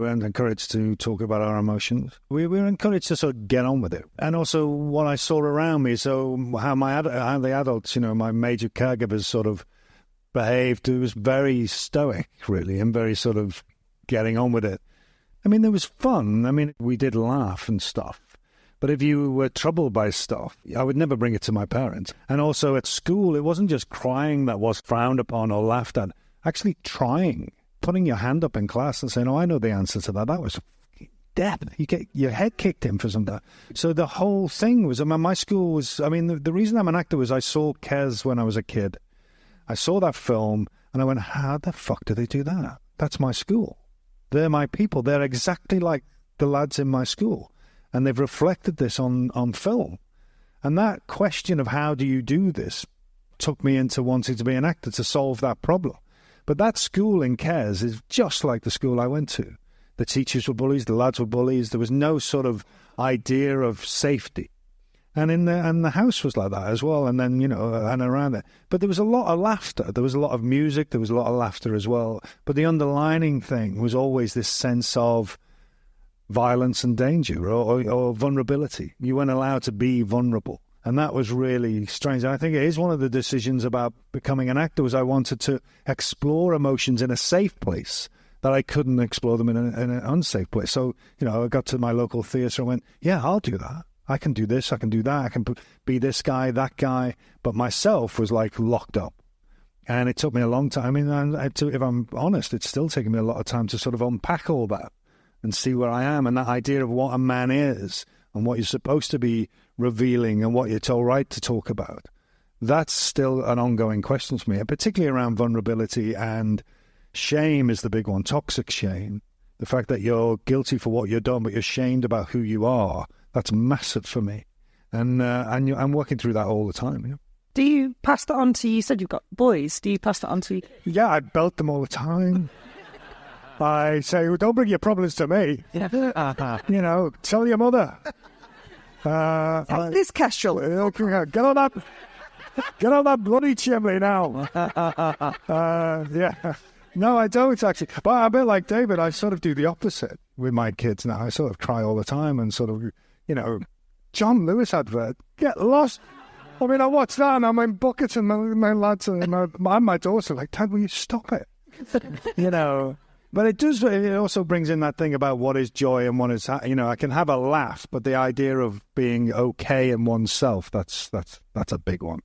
We weren't encouraged to talk about our emotions. We were encouraged to sort of get on with it. And also what I saw around me, so how the adults, my major caregivers sort of behaved, it was very stoic, really, and very sort of getting on with it. I mean, there was fun. I mean, we did laugh and stuff. But if you were troubled by stuff, I would never bring it to my parents. And also at school, it wasn't just crying that was frowned upon or laughed at. Actually trying, putting your hand up in class and saying, oh, I know the answer to that. That was death. You get your head kicked in for something. So the whole thing was, my school was, the reason I'm an actor was I saw Kes when I was a kid. I saw that film and I went, how the fuck do they do that? That's my school. They're my people. They're exactly like the lads in my school. And they've reflected this on film. And that question of how do you do this took me into wanting to be an actor to solve that problem. But that school in Kes is just like the school I went to. The teachers were bullies, the lads were bullies. There was no sort of idea of safety. And the house was like that as well. And then, and around it. But there was a lot of laughter. There was a lot of music. There was a lot of laughter as well. But the underlining thing was always this sense of violence and danger or vulnerability. You weren't allowed to be vulnerable. And that was really strange. I think it is one of the decisions about becoming an actor was I wanted to explore emotions in a safe place that I couldn't explore them in an unsafe place. So, I got to my local theatre and went, yeah, I'll do that. I can do this, I can do that, I can be this guy, that guy. But myself was like locked up. And it took me a long time. I mean, if I'm honest, it's still taking me a lot of time to sort of unpack all that and see where I am, and that idea of what a man is and what you're supposed to be revealing and what you're told right to talk about. That's still an ongoing question for me, and particularly around vulnerability and shame is the big one, toxic shame. The fact that you're guilty for what you've done, but you're shamed about who you are, that's massive for me. And I'm working through that all the time. Yeah. Do you pass that on to, you said you've got boys, do you pass that on to... Yeah, I belt them all the time. I say, well, don't bring your problems to me. Yeah. Tell your mother. This Kestrel. Get on that bloody chimney now. Yeah. No, I don't actually. But I'm a bit like David. I sort of do the opposite with my kids now. I sort of cry all the time and sort of, John Lewis advert. Get lost. I mean, I watch that and I'm in buckets and my lads and my daughter like, Dad, will you stop it? But it also brings in that thing about what is joy and what is, I can have a laugh, but the idea of being okay in oneself, that's a big one.